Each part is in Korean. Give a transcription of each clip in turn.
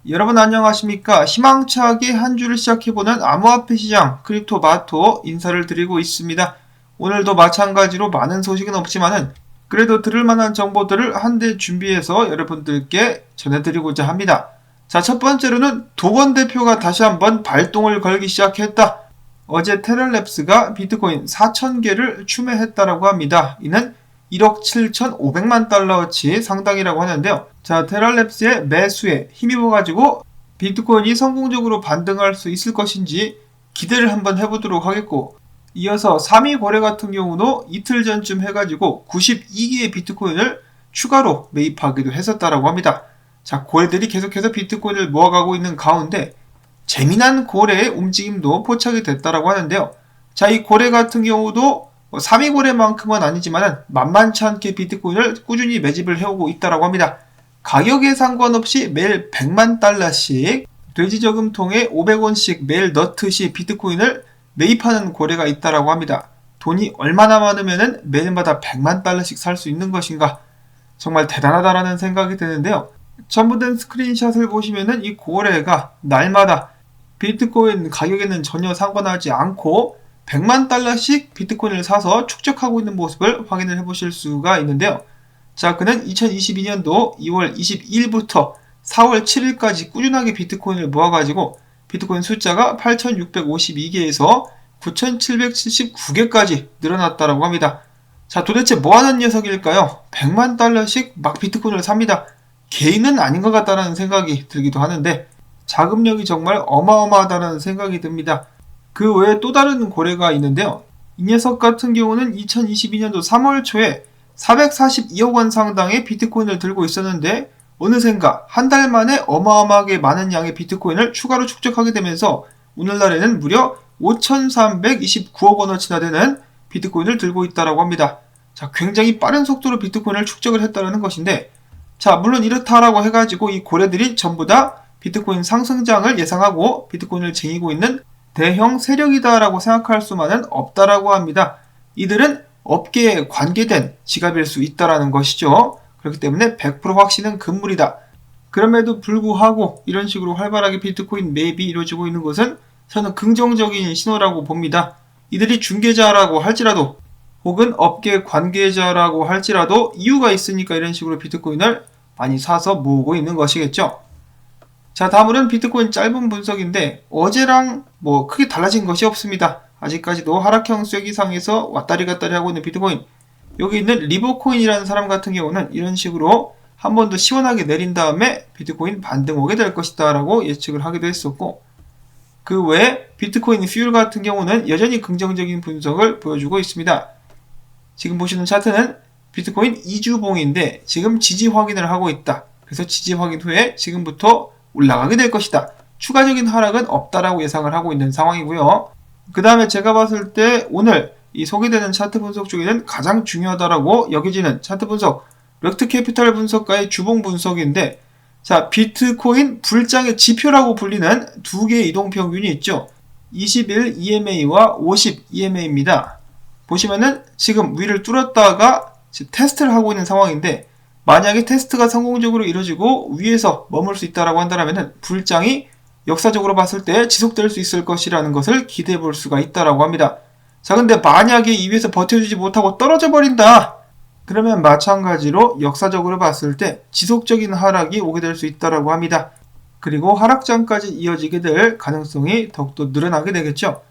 여러분 안녕하십니까? 희망차게 한 주를 시작해보는 암호화폐 시장 크립토마토 인사를 드리고 있습니다. 오늘도 마찬가지로 많은 소식은 없지만은 그래도 들을만한 정보들을 한데 준비해서 여러분들께 전해드리고자 합니다. 자, 첫 번째로는 도건 대표가 다시 한번 발동을 걸기 시작했다. 어제 테럴랩스가 비트코인 4,000개를 추매했다라고 합니다. 이는 1억 7,500만 달러어치 상당이라고 하는데요. 자, 테럴랩스의 매수에 힘입어가지고 비트코인이 성공적으로 반등할 수 있을 것인지 기대를 한번 해보도록 하겠고, 이어서 3위 거래 같은 경우도 이틀 전쯤 해가지고 92개의 비트코인을 추가로 매입하기도 했었다라고 합니다. 자, 고래들이 계속해서 비트코인을 모아가고 있는 가운데 재미난 고래의 움직임도 포착이 됐다라고 하는데요. 자, 이 고래 같은 경우도 3위 고래만큼은 아니지만 만만치 않게 비트코인을 꾸준히 매집을 해오고 있다라고 합니다. 가격에 상관없이 매일 100만 달러씩 돼지저금통에 500원씩 매일 넣듯이 비트코인을 매입하는 고래가 있다라고 합니다. 돈이 얼마나 많으면 매일마다 100만 달러씩 살 수 있는 것인가? 정말 대단하다라는 생각이 드는데요. 첨부된 스크린샷을 보시면은 이 고래가 날마다 비트코인 가격에는 전혀 상관하지 않고 100만 달러씩 비트코인을 사서 축적하고 있는 모습을 확인을 해보실 수가 있는데요. 자, 그는 2022년도 2월 22일부터 4월 7일까지 꾸준하게 비트코인을 모아가지고 비트코인 숫자가 8,652개에서 9,779개까지 늘어났다고 합니다. 자, 도대체 뭐하는 녀석일까요? 100만 달러씩 막 비트코인을 삽니다. 개인은 아닌 것 같다는 생각이 들기도 하는데 자금력이 정말 어마어마하다는 생각이 듭니다. 그 외에 또 다른 고래가 있는데요. 이 녀석 같은 경우는 2022년도 3월 초에 442억 원 상당의 비트코인을 들고 있었는데 어느샌가 한 달 만에 어마어마하게 많은 양의 비트코인을 추가로 축적하게 되면서 오늘날에는 무려 5,329억 원어치나 되는 비트코인을 들고 있다고 합니다. 자, 굉장히 빠른 속도로 비트코인을 축적을 했다는 것인데, 자, 물론 이렇다라고 해가지고 이 고래들이 전부 다 비트코인 상승장을 예상하고 비트코인을 쟁이고 있는 대형 세력이다라고 생각할 수만은 없다라고 합니다. 이들은 업계에 관계된 지갑일 수 있다라는 것이죠. 그렇기 때문에 100% 확신은 금물이다. 그럼에도 불구하고 이런 식으로 활발하게 비트코인 매입이 이루어지고 있는 것은 저는 긍정적인 신호라고 봅니다. 이들이 중개자라고 할지라도 혹은 업계 관계자라고 할지라도 이유가 있으니까 이런 식으로 비트코인을 많이 사서 모으고 있는 것이겠죠. 자, 다음으로는 비트코인 짧은 분석인데 어제랑 크게 달라진 것이 없습니다. 아직까지도 하락형 쐐기상에서 왔다리 갔다리 하고 있는 비트코인. 여기 있는 리버코인이라는 사람 같은 경우는 이런 식으로 한 번 더 시원하게 내린 다음에 비트코인 반등 오게 될 것이다 라고 예측을 하기도 했었고, 그 외에 비트코인 퓨얼 같은 경우는 여전히 긍정적인 분석을 보여주고 있습니다. 지금 보시는 차트는 비트코인 2주봉인데 지금 지지 확인을 하고 있다. 그래서 지지 확인 후에 지금부터 올라가게 될 것이다. 추가적인 하락은 없다라고 예상을 하고 있는 상황이고요. 그 다음에 제가 봤을 때 오늘 이 소개되는 차트 분석 중에는 가장 중요하다라고 여겨지는 차트 분석, 렉트 캐피탈 분석가의 주봉 분석인데, 자, 비트코인 불장의 지표라고 불리는 두 개의 이동평균이 있죠. 21 EMA와 50 EMA입니다. 보시면은 지금 위를 뚫었다가 지금 테스트를 하고 있는 상황인데, 만약에 테스트가 성공적으로 이루어지고 위에서 머물 수 있다라고 한다면 불장이 역사적으로 봤을 때 지속될 수 있을 것이라는 것을 기대해 볼 수가 있다라고 합니다. 자, 근데 만약에 이 위에서 버텨주지 못하고 떨어져 버린다. 그러면 마찬가지로 역사적으로 봤을 때 지속적인 하락이 오게 될 수 있다라고 합니다. 그리고 하락장까지 이어지게 될 가능성이 더욱더 늘어나게 되겠죠.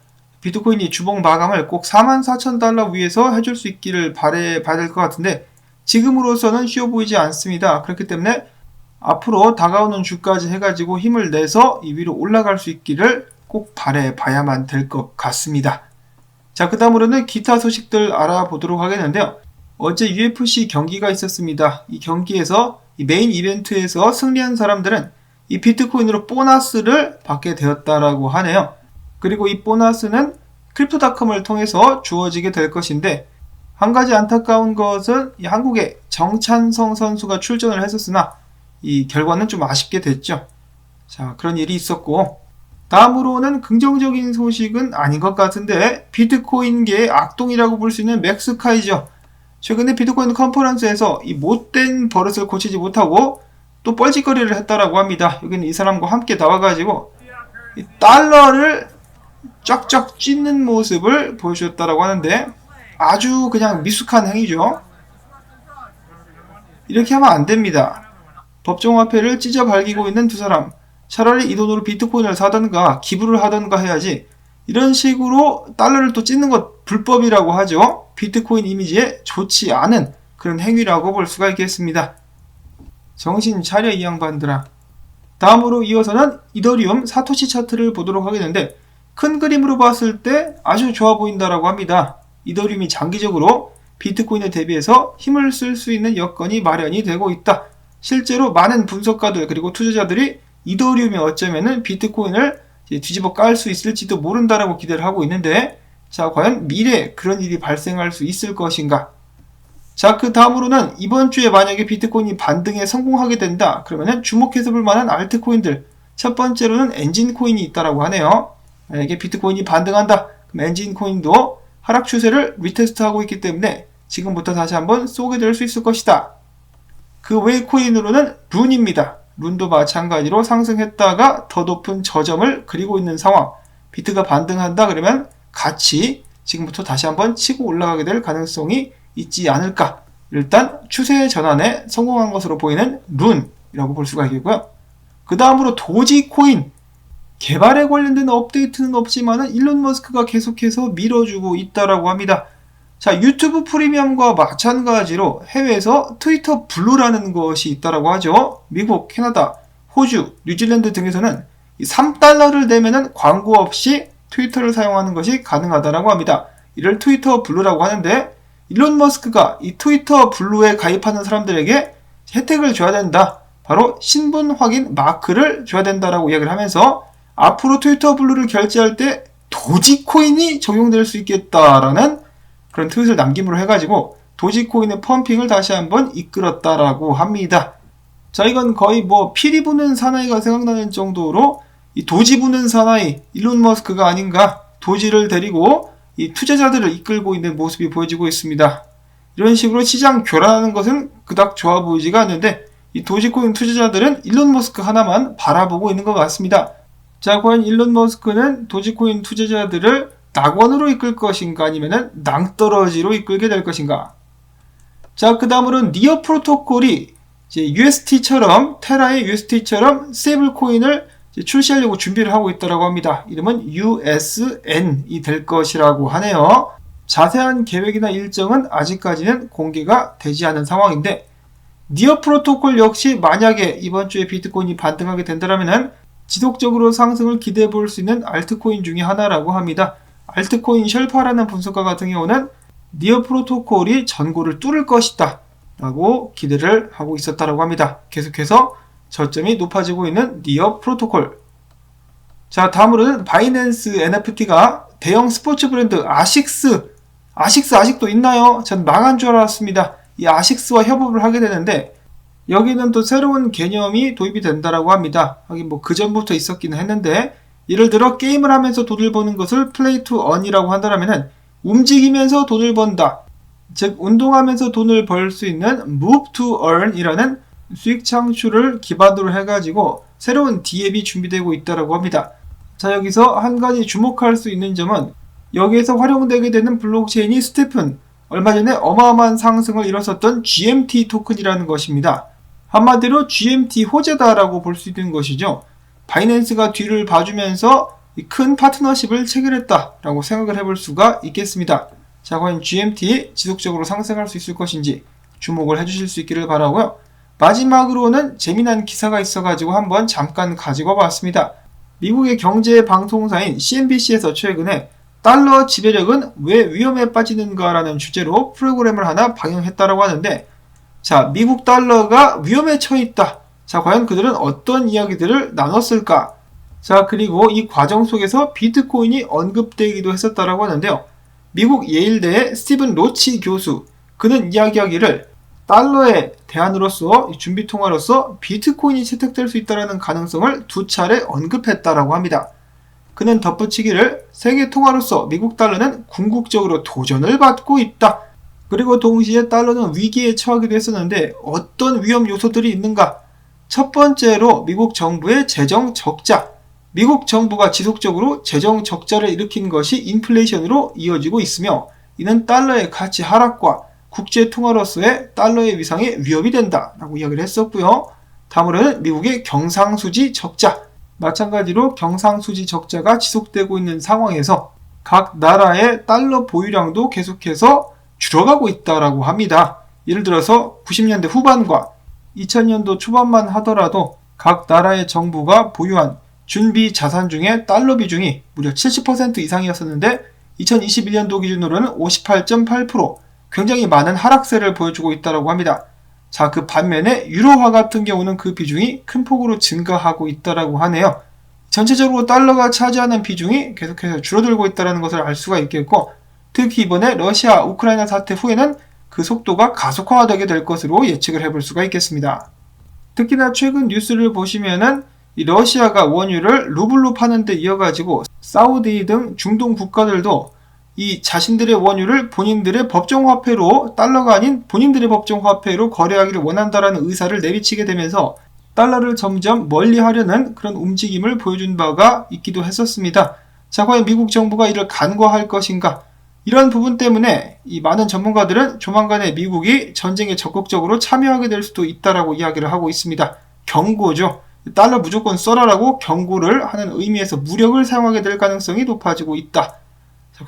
비트코인이 주봉 마감을 꼭 44,000달러 위에서 해줄 수 있기를 바라야 될 것 같은데 지금으로서는 쉬워 보이지 않습니다. 그렇기 때문에 앞으로 다가오는 주까지 해가지고 힘을 내서 이 위로 올라갈 수 있기를 꼭 바라봐야만 될 것 같습니다. 자, 그 다음으로는 기타 소식들 알아보도록 하겠는데요. 어제 UFC 경기가 있었습니다. 이 경기에서 이 메인 이벤트에서 승리한 사람들은 이 비트코인으로 보너스를 받게 되었다라고 하네요. 그리고 이 보너스는 크립토닷컴을 통해서 주어지게 될 것인데, 한 가지 안타까운 것은 이 한국의 정찬성 선수가 출전을 했었으나 이 결과는 좀 아쉽게 됐죠. 자, 그런 일이 있었고, 다음으로는 긍정적인 소식은 아닌 것 같은데 비트코인계의 악동이라고 볼 수 있는 맥스카이죠. 최근에 비트코인 컨퍼런스에서 이 못된 버릇을 고치지 못하고 또 뻘짓거리를 했다라고 합니다. 여기는 이 사람과 함께 나와가지고 이 달러를 쫙쫙 찢는 모습을 보여주었다라고 하는데 아주 그냥 미숙한 행위죠. 이렇게 하면 안 됩니다. 법정화폐를 찢어 발기고 있는 두 사람, 차라리 이 돈으로 비트코인을 사던가 기부를 하던가 해야지 이런 식으로 달러를 또 찢는 것 불법이라고 하죠. 비트코인 이미지에 좋지 않은 그런 행위라고 볼 수가 있겠습니다. 정신 차려 이 양반들아. 다음으로 이어서는 이더리움 사토시 차트를 보도록 하겠는데 큰 그림으로 봤을 때 아주 좋아 보인다라고 합니다. 이더리움이 장기적으로 비트코인에 대비해서 힘을 쓸 수 있는 여건이 마련이 되고 있다. 실제로 많은 분석가들 그리고 투자자들이 이더리움이 어쩌면은 비트코인을 뒤집어 깔 수 있을지도 모른다라고 기대를 하고 있는데 자, 과연 미래에 그런 일이 발생할 수 있을 것인가? 자, 그 다음으로는 이번 주에 만약에 비트코인이 반등에 성공하게 된다. 그러면은 주목해서 볼 만한 알트코인들. 첫 번째로는 엔진코인이 있다라고 하네요. 만약에 비트코인이 반등한다. 그럼 엔진코인도 하락 추세를 리테스트하고 있기 때문에 지금부터 다시 한번 쏘게 될 수 있을 것이다. 그 외 코인으로는 룬입니다. 룬도 마찬가지로 상승했다가 더 높은 저점을 그리고 있는 상황. 비트가 반등한다 그러면 같이 지금부터 다시 한번 치고 올라가게 될 가능성이 있지 않을까. 일단 추세 전환에 성공한 것으로 보이는 룬이라고 볼 수가 있겠고요. 그 다음으로 도지코인. 개발에 관련된 업데이트는 없지만 일론 머스크가 계속해서 밀어주고 있다라고 합니다. 자, 유튜브 프리미엄과 마찬가지로 해외에서 트위터 블루라는 것이 있다라고 하죠. 미국, 캐나다, 호주, 뉴질랜드 등에서는 3달러를 내면은 광고 없이 트위터를 사용하는 것이 가능하다라고 합니다. 이를 트위터 블루라고 하는데 일론 머스크가 이 트위터 블루에 가입하는 사람들에게 혜택을 줘야 된다. 바로 신분 확인 마크를 줘야 된다라고 이야기를 하면서 앞으로 트위터 블루를 결제할 때 도지코인이 적용될 수 있겠다라는 그런 트윗을 남김으로 해가지고 도지코인의 펌핑을 다시 한번 이끌었다라고 합니다. 자, 이건 거의 뭐 피리 부는 사나이가 생각나는 정도로 이 도지 부는 사나이 일론 머스크가 아닌가. 도지를 데리고 이 투자자들을 이끌고 있는 모습이 보여지고 있습니다. 이런 식으로 시장 교란하는 것은 그닥 좋아 보이지가 않는데 이 도지코인 투자자들은 일론 머스크 하나만 바라보고 있는 것 같습니다. 자, 과연 일론 머스크는 도지코인 투자자들을 낙원으로 이끌 것인가 아니면은 낭떠러지로 이끌게 될 것인가? 자, 그 다음으로는 니어 프로토콜이 이제 UST처럼 테라의 UST처럼 스테이블 코인을 출시하려고 준비를 하고 있다고 합니다. 이름은 USN이 될 것이라고 하네요. 자세한 계획이나 일정은 아직까지는 공개가 되지 않은 상황인데 니어 프로토콜 역시 만약에 이번 주에 비트코인이 반등하게 된다면 지속적으로 상승을 기대해 볼 수 있는 알트코인 중에 하나라고 합니다. 알트코인 셜파라는 분석가 같은 경우는 니어 프로토콜이 전고를 뚫을 것이다 라고 기대를 하고 있었다고 합니다. 계속해서 저점이 높아지고 있는 니어 프로토콜. 자, 다음으로는 바이낸스 NFT가 대형 스포츠 브랜드 아식스 아직도 있나요? 전 망한 줄 알았습니다. 이 아식스와 협업을 하게 되는데 여기는 또 새로운 개념이 도입이 된다라고 합니다. 하긴 뭐 그전부터 있었기는 했는데 예를 들어 게임을 하면서 돈을 버는 것을 플레이 투 언이라고 한다면은 움직이면서 돈을 번다. 즉 운동하면서 돈을 벌 수 있는 move to earn 이라는 수익 창출을 기반으로 해가지고 새로운 D앱이 준비되고 있다고 합니다. 자, 여기서 한 가지 주목할 수 있는 점은 여기에서 활용되게 되는 블록체인이 스테픈, 얼마 전에 어마어마한 상승을 이뤘었던 GMT 토큰이라는 것입니다. 한마디로 GMT 호재다라고 볼 수 있는 것이죠. 바이낸스가 뒤를 봐주면서 큰 파트너십을 체결했다라고 생각을 해볼 수가 있겠습니다. 자, 과연 GMT 지속적으로 상승할 수 있을 것인지 주목을 해주실 수 있기를 바라고요. 마지막으로는 재미난 기사가 있어가지고 한번 잠깐 가지고 봤습니다. 미국의 경제 방송사인 CNBC에서 최근에 달러 지배력은 왜 위험에 빠지는가라는 주제로 프로그램을 하나 방영했다고 하는데 자, 미국 달러가 위험에 처해 있다. 자, 과연 그들은 어떤 이야기들을 나눴을까? 자, 그리고 이 과정 속에서 비트코인이 언급되기도 했었다고 하는데요. 미국 예일대의 스티븐 로치 교수, 그는 이야기하기를 달러의 대안으로서 준비통화로서 비트코인이 채택될 수 있다는 가능성을 두 차례 언급했다고 합니다. 그는 덧붙이기를 세계통화로서 미국 달러는 궁극적으로 도전을 받고 있다. 그리고 동시에 달러는 위기에 처하기도 했었는데 어떤 위험 요소들이 있는가? 첫 번째로 미국 정부의 재정 적자. 미국 정부가 지속적으로 재정 적자를 일으킨 것이 인플레이션으로 이어지고 있으며 이는 달러의 가치 하락과 국제 통화로서의 달러의 위상에 위협이 된다라고 이야기를 했었고요. 다음으로는 미국의 경상수지 적자. 마찬가지로 경상수지 적자가 지속되고 있는 상황에서 각 나라의 달러 보유량도 계속해서 줄어가고 있다라고 합니다. 예를 들어서 90년대 후반과 2000년도 초반만 하더라도 각 나라의 정부가 보유한 준비 자산 중에 달러 비중이 무려 70% 이상이었었는데 2021년도 기준으로는 58.8%, 굉장히 많은 하락세를 보여주고 있다고 합니다. 자, 그 반면에 유로화 같은 경우는 그 비중이 큰 폭으로 증가하고 있다고 하네요. 전체적으로 달러가 차지하는 비중이 계속해서 줄어들고 있다는 것을 알 수가 있겠고, 특히 이번에 러시아, 우크라이나 사태 후에는 그 속도가 가속화되게 될 것으로 예측을 해볼 수가 있겠습니다. 특히나 최근 뉴스를 보시면은 이 러시아가 원유를 루블로 파는 데 이어가지고 사우디 등 중동 국가들도 이 자신들의 원유를 본인들의 법정화폐로 달러가 아닌 본인들의 법정화폐로 거래하기를 원한다라는 의사를 내비치게 되면서 달러를 점점 멀리하려는 그런 움직임을 보여준 바가 있기도 했었습니다. 자, 과연 미국 정부가 이를 간과할 것인가? 이런 부분 때문에 이 많은 전문가들은 조만간에 미국이 전쟁에 적극적으로 참여하게 될 수도 있다라고 이야기를 하고 있습니다. 경고죠. 달러 무조건 써라라고 경고를 하는 의미에서 무력을 사용하게 될 가능성이 높아지고 있다.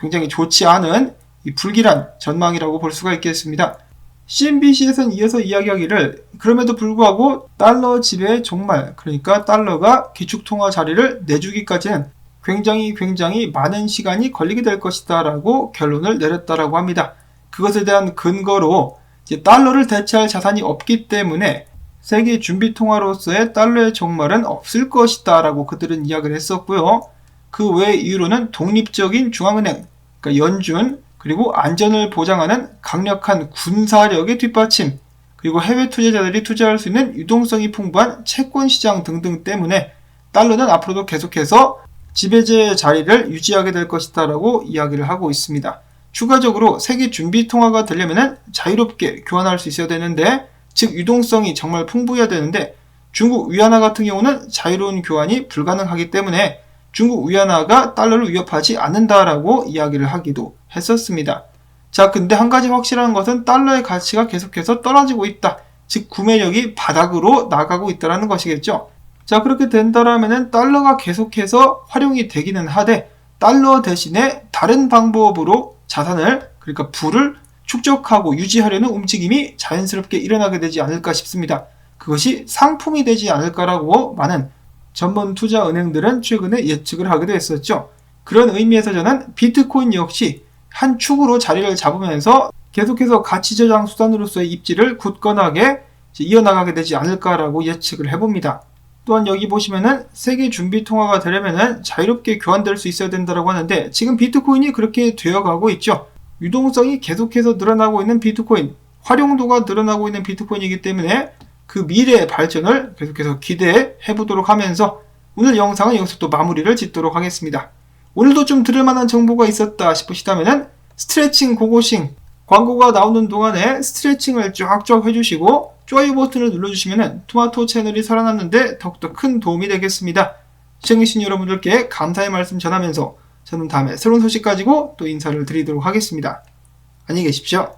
굉장히 좋지 않은 이 불길한 전망이라고 볼 수가 있겠습니다. CNBC에서는 이어서 이야기하기를 그럼에도 불구하고 달러 지배의 종말, 그러니까 달러가 기축통화 자리를 내주기까지는 굉장히 많은 시간이 걸리게 될 것이다 라고 결론을 내렸다라고 합니다. 그것에 대한 근거로 이제 달러를 대체할 자산이 없기 때문에 세계 준비통화로서의 달러의 종말은 없을 것이다 라고 그들은 이야기를 했었고요. 그 외 이유로는 독립적인 중앙은행, 그러니까 연준, 그리고 안전을 보장하는 강력한 군사력의 뒷받침, 그리고 해외 투자자들이 투자할 수 있는 유동성이 풍부한 채권 시장 등등 때문에 달러는 앞으로도 계속해서 지배제의 자리를 유지하게 될 것이다 라고 이야기를 하고 있습니다. 추가적으로 세계 준비통화가 되려면 자유롭게 교환할 수 있어야 되는데, 즉 유동성이 정말 풍부해야 되는데 중국 위안화 같은 경우는 자유로운 교환이 불가능하기 때문에 중국 위안화가 달러를 위협하지 않는다라고 이야기를 하기도 했었습니다. 자, 근데 한 가지 확실한 것은 달러의 가치가 계속해서 떨어지고 있다. 즉 구매력이 바닥으로 나가고 있다는 것이겠죠. 자, 그렇게 된다라면 달러가 계속해서 활용이 되기는 하되 달러 대신에 다른 방법으로 자산을, 그러니까 부를 축적하고 유지하려는 움직임이 자연스럽게 일어나게 되지 않을까 싶습니다. 그것이 상품이 되지 않을까라고 많은 전문 투자 은행들은 최근에 예측을 하기도 했었죠. 그런 의미에서 저는 비트코인 역시 한 축으로 자리를 잡으면서 계속해서 가치 저장 수단으로서의 입지를 굳건하게 이어나가게 되지 않을까라고 예측을 해봅니다. 또한 여기 보시면은 세계 준비 통화가 되려면은 자유롭게 교환될 수 있어야 된다고 하는데 지금 비트코인이 그렇게 되어가고 있죠. 유동성이 계속해서 늘어나고 있는 비트코인, 활용도가 늘어나고 있는 비트코인이기 때문에 그 미래의 발전을 계속해서 기대해 보도록 하면서 오늘 영상은 여기서 또 마무리를 짓도록 하겠습니다. 오늘도 좀 들을 만한 정보가 있었다 싶으시다면 스트레칭 고고싱 광고가 나오는 동안에 스트레칭을 쫙쫙 해주시고 좋아요 버튼을 눌러주시면 토마토 채널이 살아남는데 더욱더 큰 도움이 되겠습니다. 시청해주신 여러분들께 감사의 말씀 전하면서 저는 다음에 새로운 소식 가지고 또 인사를 드리도록 하겠습니다. 안녕히 계십시오.